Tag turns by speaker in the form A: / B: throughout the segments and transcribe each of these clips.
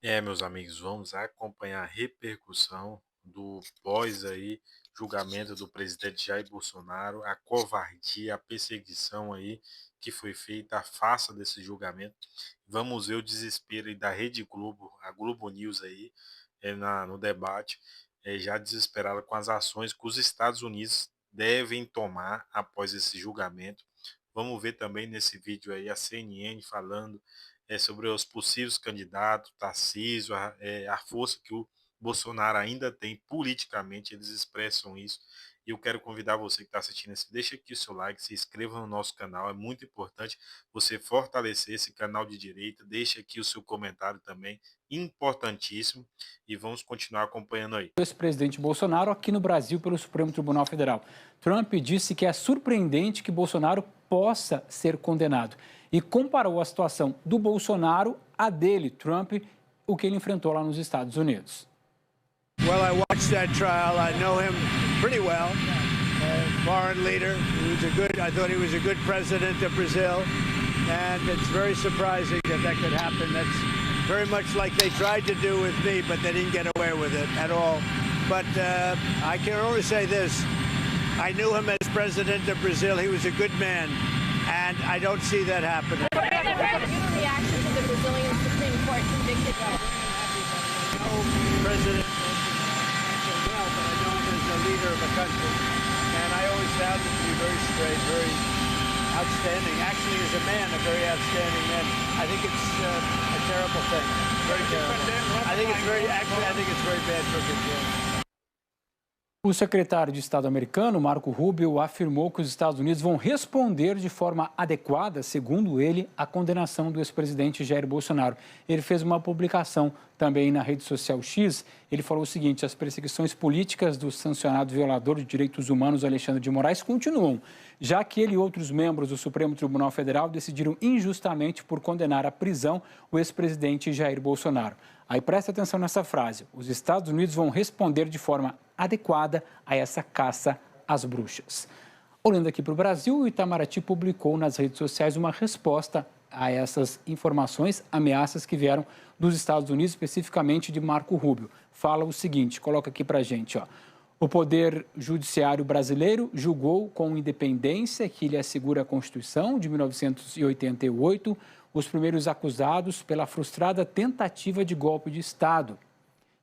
A: Meus amigos, vamos acompanhar a repercussão do pós aí julgamento do presidente Jair Bolsonaro, a covardia, a perseguição aí que foi feita à face desse julgamento. Vamos ver o desespero aí da Rede Globo, a Globo News aí, no debate, já desesperada com as ações que os Estados Unidos devem tomar após esse julgamento. Vamos ver também nesse vídeo aí a CNN falando sobre os possíveis candidatos, Tarcísio, a força que o Bolsonaro ainda tem politicamente, eles expressam isso. E eu quero convidar você que está assistindo esse, deixa aqui o seu like, se inscreva no nosso canal, é muito importante você fortalecer esse canal de direita, deixa aqui o seu comentário também, importantíssimo, e vamos continuar acompanhando aí.
B: O ex-presidente Bolsonaro aqui no Brasil pelo Supremo Tribunal Federal. Trump disse que é surpreendente que Bolsonaro possa ser condenado e comparou a situação do Bolsonaro à dele, Trump, o que ele enfrentou lá nos Estados Unidos.
C: Well, I watched that trial. I know him pretty well. Foreign leader. I thought he was a good president of Brazil, and it's very surprising that could happen. That's very much like they tried to do with me, but they didn't get away with it at all. But I can only say this. I knew him as president of Brazil. He was a good man, and I don't see that happening.
D: Reaction to the Brazilian Supreme Court convicted
C: No president well, but I know him as the leader of a country, and I always found him to be very straight, very outstanding. Actually, as a man, a very outstanding man. I think it's a terrible thing. Very terrible. I think it's very bad for Brazil.
B: O secretário de Estado americano, Marco Rubio, afirmou que os Estados Unidos vão responder de forma adequada, segundo ele, à condenação do ex-presidente Jair Bolsonaro. Ele fez uma publicação também na rede social X. Ele falou o seguinte: as perseguições políticas do sancionado violador de direitos humanos Alexandre de Moraes continuam, já que ele e outros membros do Supremo Tribunal Federal decidiram injustamente por condenar à prisão o ex-presidente Jair Bolsonaro. Aí presta atenção nessa frase: os Estados Unidos vão responder de forma adequada a essa caça às bruxas. Olhando aqui para o Brasil, o Itamaraty publicou nas redes sociais uma resposta a essas informações, ameaças que vieram dos Estados Unidos, especificamente de Marco Rubio. Fala o seguinte, coloca aqui para a gente, ó. O Poder Judiciário brasileiro julgou com independência que lhe assegura a Constituição de 1988 os primeiros acusados pela frustrada tentativa de golpe de Estado,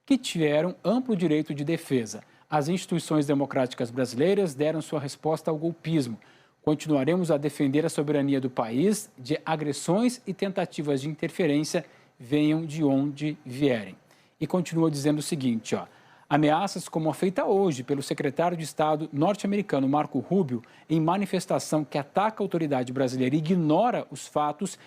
B: que tiveram amplo direito de defesa. As instituições democráticas brasileiras deram sua resposta ao golpismo. Continuaremos a defender a soberania do país de agressões e tentativas de interferência, venham de onde vierem. E continua dizendo o seguinte, ó. Ameaças como a feita hoje pelo secretário de Estado norte-americano Marco Rubio, em manifestação que ataca a autoridade brasileira e ignora os fatos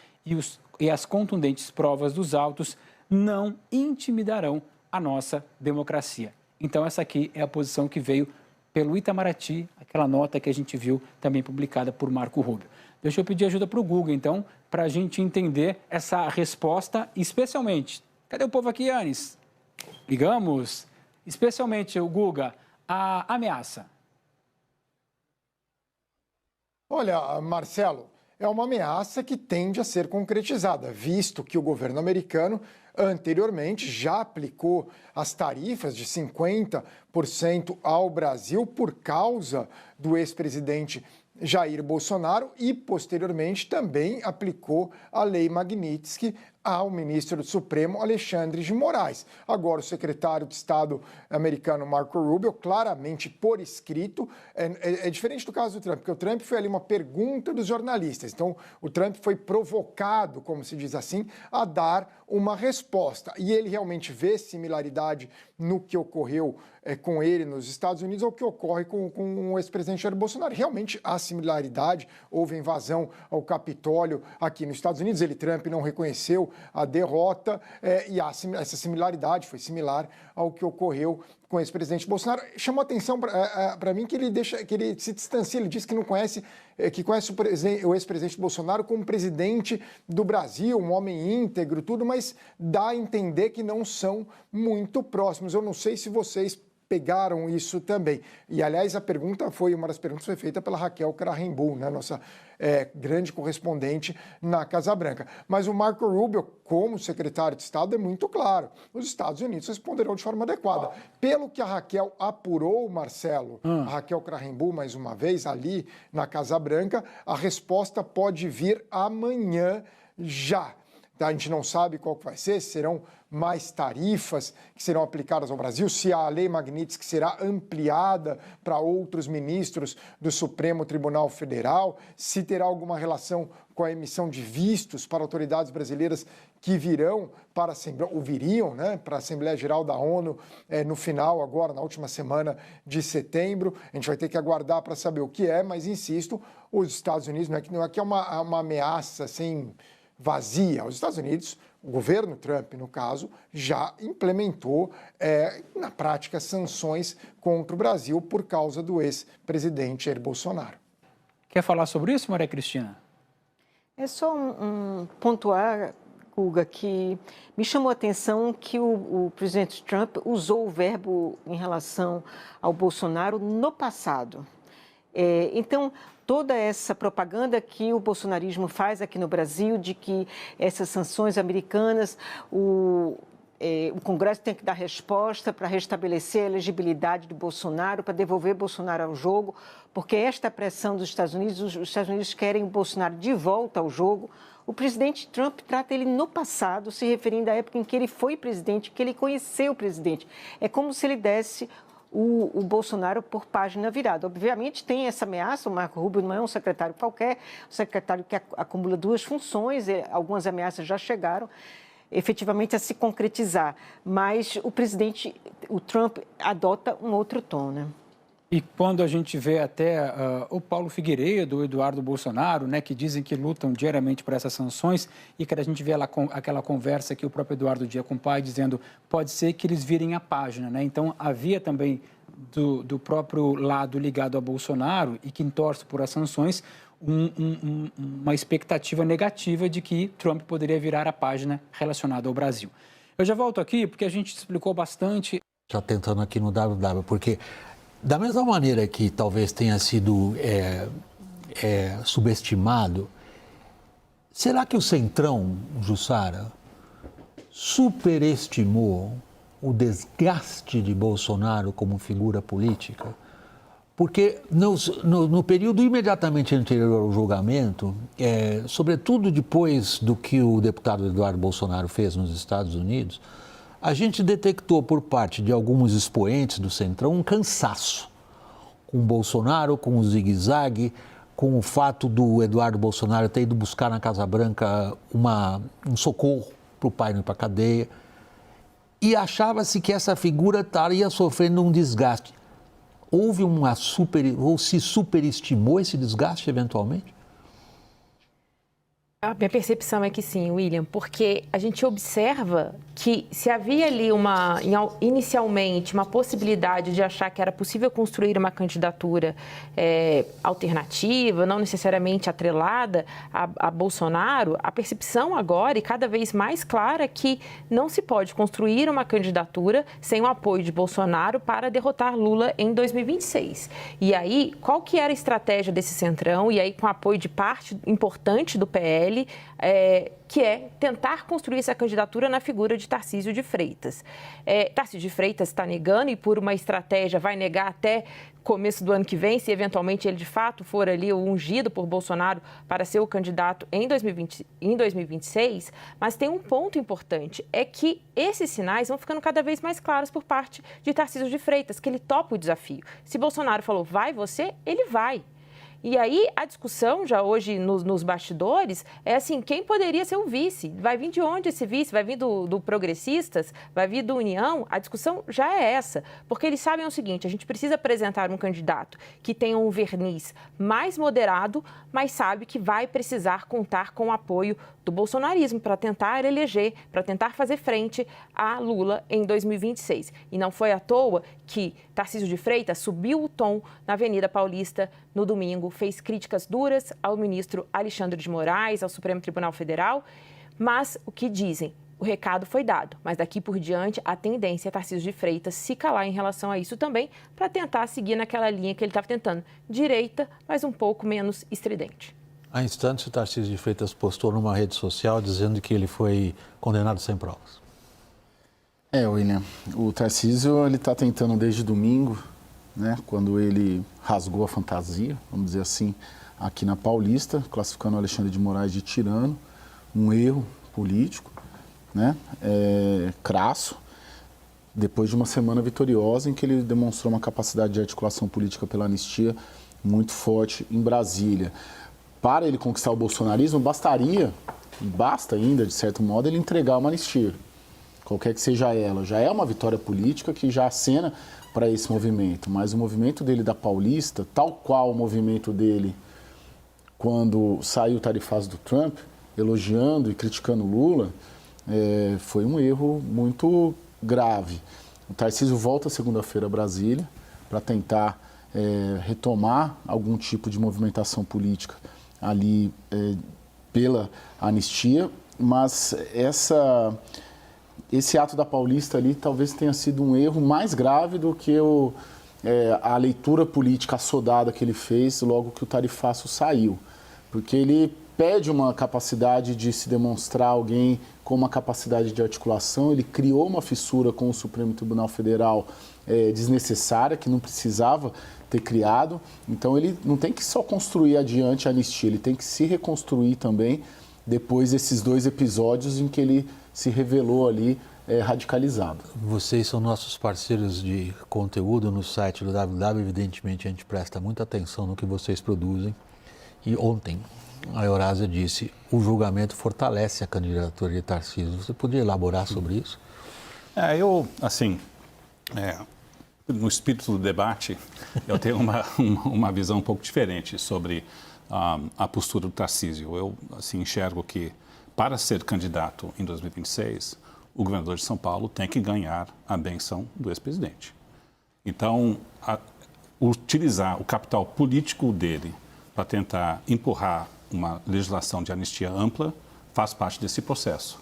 B: e as contundentes provas dos autos, não intimidarão a nossa democracia. Então, essa aqui é a posição que veio pelo Itamaraty, aquela nota que a gente viu também publicada por Marco Rubio. Deixa eu pedir ajuda para o Google, então, para a gente entender essa resposta, especialmente. Cadê o povo aqui, Anis? Ligamos. Especialmente, o Guga, a ameaça.
E: Olha, Marcelo, é uma ameaça que tende a ser concretizada, visto que o governo americano anteriormente já aplicou as tarifas de 50% ao Brasil por causa do ex-presidente Jair Bolsonaro e, posteriormente, também aplicou a Lei Magnitsky ao ministro do Supremo, Alexandre de Moraes. Agora, o secretário de Estado americano, Marco Rubio, claramente por escrito, é diferente do caso do Trump, porque o Trump foi ali uma pergunta dos jornalistas. Então, o Trump foi provocado, como se diz assim, a dar uma resposta. E ele realmente vê similaridade no que ocorreu com ele nos Estados Unidos ao que ocorre com o ex-presidente Jair Bolsonaro. Realmente há similaridade, houve invasão ao Capitólio aqui nos Estados Unidos, Trump não reconheceu a derrota e essa similaridade foi similar ao que ocorreu com o ex-presidente Bolsonaro. Chamou atenção para mim que ele se distancia, ele diz que não conhece, que conhece o ex-presidente Bolsonaro como presidente do Brasil, um homem íntegro, tudo, mas dá a entender que não são muito próximos. Eu não sei se vocês pegaram isso também. E, aliás, uma das perguntas foi feita pela Raquel Krahenbuhl, né, nossa grande correspondente na Casa Branca. Mas o Marco Rubio, como secretário de Estado, é muito claro. Os Estados Unidos responderão de forma adequada. Pelo que a Raquel apurou, Marcelo, a Raquel Krahenbuhl, mais uma vez, ali na Casa Branca, a resposta pode vir amanhã já. A gente não sabe qual que vai ser, se serão mais tarifas que serão aplicadas ao Brasil, se a lei Magnitsky será ampliada para outros ministros do Supremo Tribunal Federal, se terá alguma relação com a emissão de vistos para autoridades brasileiras que virão para a Assembleia, ou viriam, né, para a Assembleia Geral da ONU no final, agora, na última semana de setembro. A gente vai ter que aguardar para saber o que é, mas insisto, os Estados Unidos não é que é uma ameaça assim vazia. Os Estados Unidos, o governo Trump, no caso, já implementou, na prática, sanções contra o Brasil por causa do ex-presidente Jair Bolsonaro.
B: Quer falar sobre isso, Maria Cristina?
F: É só um pontuar, Guga, que me chamou a atenção que o presidente Trump usou o verbo em relação ao Bolsonaro no passado. Então, toda essa propaganda que o bolsonarismo faz aqui no Brasil, de que essas sanções americanas, o Congresso tem que dar resposta para restabelecer a elegibilidade do Bolsonaro, para devolver Bolsonaro ao jogo, porque esta pressão dos Estados Unidos, os Estados Unidos querem o Bolsonaro de volta ao jogo. O presidente Trump trata ele no passado, se referindo à época em que ele foi presidente, que ele conheceu o presidente. É como se ele desse o Bolsonaro por página virada. Obviamente tem essa ameaça, o Marco Rubio não é um secretário qualquer, um secretário que acumula duas funções, algumas ameaças já chegaram efetivamente a se concretizar, mas o Trump adota um outro tom, né?
B: E quando a gente vê até o Paulo Figueiredo, o Eduardo Bolsonaro, né, que dizem que lutam diariamente por essas sanções, e que a gente vê aquela conversa que o próprio Eduardo Dia com o pai, dizendo pode ser que eles virem a página, né? Então havia também do próprio lado ligado a Bolsonaro e que torce por as sanções, uma expectativa negativa de que Trump poderia virar a página relacionada ao Brasil. Eu já volto aqui porque a gente explicou bastante.
G: Já tentando aqui no WW, porque da mesma maneira que talvez tenha sido subestimado, será que o Centrão, Jussara, superestimou o desgaste de Bolsonaro como figura política? Porque no período imediatamente anterior ao julgamento, sobretudo depois do que o deputado Eduardo Bolsonaro fez nos Estados Unidos, a gente detectou por parte de alguns expoentes do Centrão um cansaço com o Bolsonaro, com o zigue-zague, com o fato do Eduardo Bolsonaro ter ido buscar na Casa Branca um socorro para o pai não ir para a cadeia. E achava-se que essa figura estaria sofrendo um desgaste. Ou se superestimou esse desgaste eventualmente?
H: A minha percepção é que sim, William, porque a gente observa que se havia ali inicialmente uma possibilidade de achar que era possível construir uma candidatura alternativa, não necessariamente atrelada a Bolsonaro, a percepção agora e cada vez mais clara é que não se pode construir uma candidatura sem o apoio de Bolsonaro para derrotar Lula em 2026. E aí, qual que era a estratégia desse Centrão? E aí, com apoio de parte importante do PL, que é tentar construir essa candidatura na figura de Tarcísio de Freitas. Tarcísio de Freitas está negando e por uma estratégia vai negar até começo do ano que vem, se eventualmente ele de fato for ali ungido por Bolsonaro para ser o candidato em 2026, mas tem um ponto importante, é que esses sinais vão ficando cada vez mais claros por parte de Tarcísio de Freitas, que ele topa o desafio. Se Bolsonaro falou, vai você, ele vai. E aí, a discussão já hoje nos bastidores é assim, quem poderia ser o vice? Vai vir de onde esse vice? Vai vir do Progressistas? Vai vir do União? A discussão já é essa, porque eles sabem o seguinte, a gente precisa apresentar um candidato que tenha um verniz mais moderado, mas sabe que vai precisar contar com o apoio do bolsonarismo para tentar eleger, para tentar fazer frente a Lula em 2026. E não foi à toa que Tarcísio de Freitas subiu o tom na Avenida Paulista no domingo, fez críticas duras ao ministro Alexandre de Moraes, ao Supremo Tribunal Federal, mas o que dizem? O recado foi dado, mas daqui por diante a tendência é Tarcísio de Freitas se calar em relação a isso também, para tentar seguir naquela linha que ele estava tentando, direita, mas um pouco menos estridente.
G: Há instantes, o Tarcísio de Freitas postou numa rede social dizendo que ele foi condenado sem provas.
I: William, o Tarcísio ele está tentando desde domingo, né, quando ele rasgou a fantasia, vamos dizer assim, aqui na Paulista, classificando o Alexandre de Moraes de tirano, um erro político, né, crasso, depois de uma semana vitoriosa em que ele demonstrou uma capacidade de articulação política pela anistia muito forte em Brasília. Para ele conquistar o bolsonarismo, basta ainda, de certo modo, ele entregar uma anistia. Qualquer que seja ela, já é uma vitória política que já acena para esse movimento. Mas o movimento dele da Paulista, tal qual o movimento dele quando saiu o tarifaço do Trump, elogiando e criticando Lula, foi um erro muito grave. O Tarcísio volta segunda-feira a Brasília para tentar retomar algum tipo de movimentação política ali pela anistia, mas esse ato da Paulista ali talvez tenha sido um erro mais grave do que a leitura política assodada que ele fez logo que o tarifaço saiu. Porque ele pede uma capacidade de se demonstrar alguém com uma capacidade de articulação, ele criou uma fissura com o Supremo Tribunal Federal desnecessária, que não precisava ter criado. Então ele não tem que só construir adiante a anistia, ele tem que se reconstruir também depois desses 2 episódios em que ele se revelou ali radicalizado.
G: Vocês são nossos parceiros de conteúdo no site do WW, evidentemente a gente presta muita atenção no que vocês produzem. E ontem a Eurásia disse, o julgamento fortalece a candidatura de Tarcísio. Você poderia elaborar sobre isso?
J: No espírito do debate, eu tenho uma visão um pouco diferente sobre a postura do Tarcísio. Eu enxergo que, para ser candidato em 2026, o governador de São Paulo tem que ganhar a bênção do ex-presidente. Então, utilizar o capital político dele para tentar empurrar uma legislação de anistia ampla faz parte desse processo.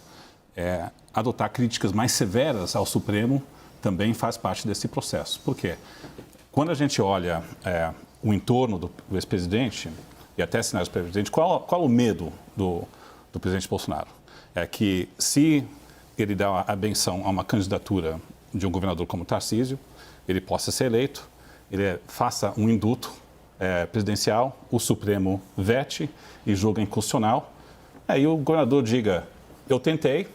J: Adotar críticas mais severas ao Supremo também faz parte desse processo. Por quê? Quando a gente olha o entorno do ex-presidente e até cenários do presidente, qual o medo do presidente Bolsonaro? É que se ele dá a benção a uma candidatura de um governador como Tarcísio, ele possa ser eleito, ele faça um indulto presidencial, o Supremo vete e julga inconstitucional, aí o governador diga, eu tentei,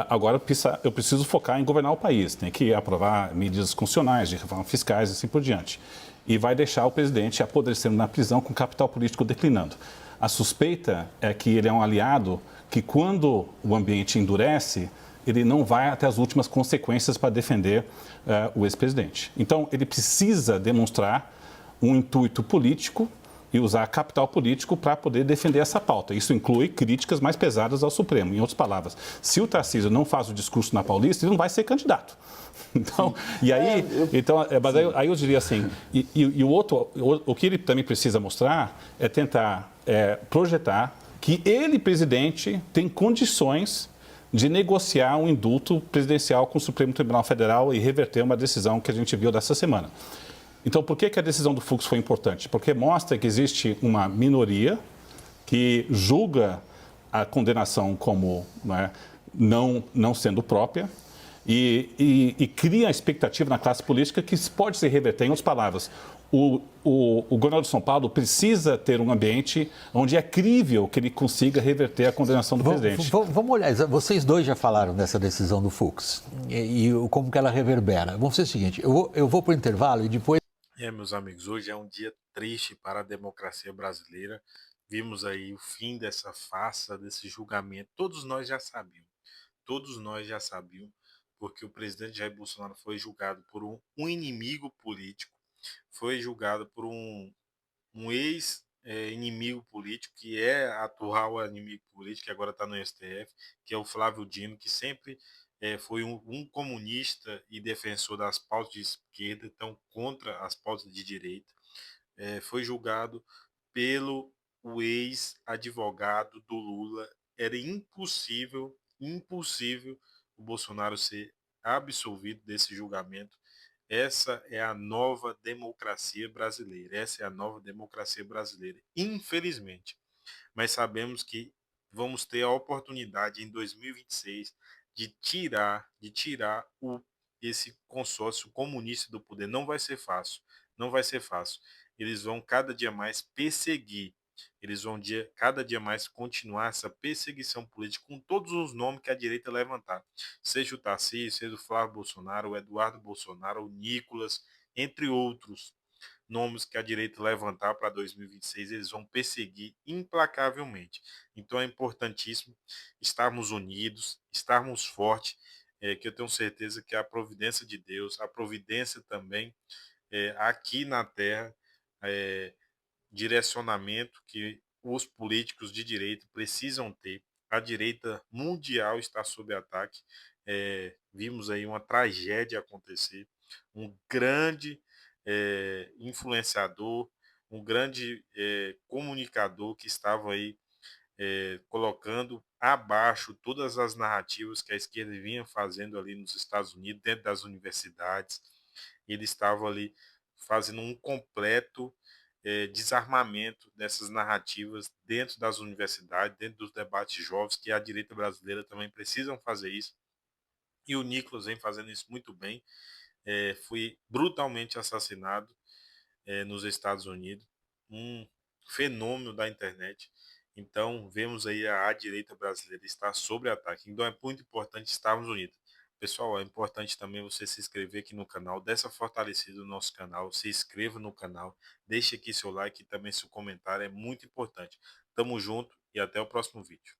J: agora eu preciso focar em governar o país, tem que aprovar medidas constitucionais, de reformas fiscais e assim por diante. E vai deixar o presidente apodrecendo na prisão com capital político declinando. A suspeita é que ele é um aliado que, quando o ambiente endurece, ele não vai até as últimas consequências para defender o ex-presidente. Então, ele precisa demonstrar um intuito político e usar capital político para poder defender essa pauta. Isso inclui críticas mais pesadas ao Supremo. Em outras palavras, se o Tarcísio não faz o discurso na Paulista, ele não vai ser candidato. Então, e aí, mas aí eu diria assim, o que ele também precisa mostrar é tentar projetar que ele, presidente, tem condições de negociar um indulto presidencial com o Supremo Tribunal Federal e reverter uma decisão que a gente viu dessa semana. Então, por que a decisão do Fux foi importante? Porque mostra que existe uma minoria que julga a condenação como não sendo própria e cria a expectativa na classe política que pode se reverter. Em outras palavras, o governador de São Paulo precisa ter um ambiente onde é crível que ele consiga reverter a condenação do presidente.
G: Vamos olhar, vocês dois já falaram dessa decisão do Fux e como que ela reverbera. Vamos fazer o seguinte, eu vou para o intervalo e depois...
A: Meus amigos, hoje é um dia triste para a democracia brasileira. Vimos aí o fim dessa farsa, desse julgamento. Todos nós já sabíamos, porque o presidente Jair Bolsonaro foi julgado por um inimigo político, foi julgado por um ex-inimigo político, que é atual inimigo político, que agora está no STF, que é o Flávio Dino, que sempre foi um comunista e defensor das pautas de esquerda, então contra as pautas de direita. Foi julgado pelo ex-advogado do Lula. Era impossível impossível o Bolsonaro ser absolvido desse julgamento. Essa é a nova democracia brasileira. Essa é a nova democracia brasileira. Infelizmente. Mas sabemos que vamos ter a oportunidade em 2026 de tirar esse consórcio comunista do poder. Não vai ser fácil. Não vai ser fácil. Eles vão cada dia mais perseguir. Eles vão cada dia mais continuar essa perseguição política com todos os nomes que a direita levantar. Seja o Tarcísio, seja o Flávio Bolsonaro, o Eduardo Bolsonaro, o Nicolas, entre outros nomes que a direita levantar para 2026, eles vão perseguir implacavelmente. Então é importantíssimo estarmos unidos, estarmos fortes, que eu tenho certeza que a providência de Deus, a providência também aqui na Terra, é, direcionamento que os políticos de direita precisam ter. A direita mundial está sob ataque. Vimos aí uma tragédia acontecer. Um grande influenciador, um grande comunicador que estava aí colocando abaixo todas as narrativas que a esquerda vinha fazendo ali nos Estados Unidos, dentro das universidades. Ele estava ali fazendo um completo desarmamento dessas narrativas dentro das universidades, dentro dos debates jovens, que a direita brasileira também precisam fazer isso. E o Nicolas vem fazendo isso muito bem. Foi brutalmente assassinado nos Estados Unidos, um fenômeno da internet. Então, vemos aí a direita brasileira estar sob ataque. Então, é muito importante estarmos unidos. Pessoal, é importante também você se inscrever aqui no canal, dessa fortalecida no nosso canal, se inscreva no canal, deixe aqui seu like e também seu comentário, é muito importante. Tamo junto e até o próximo vídeo.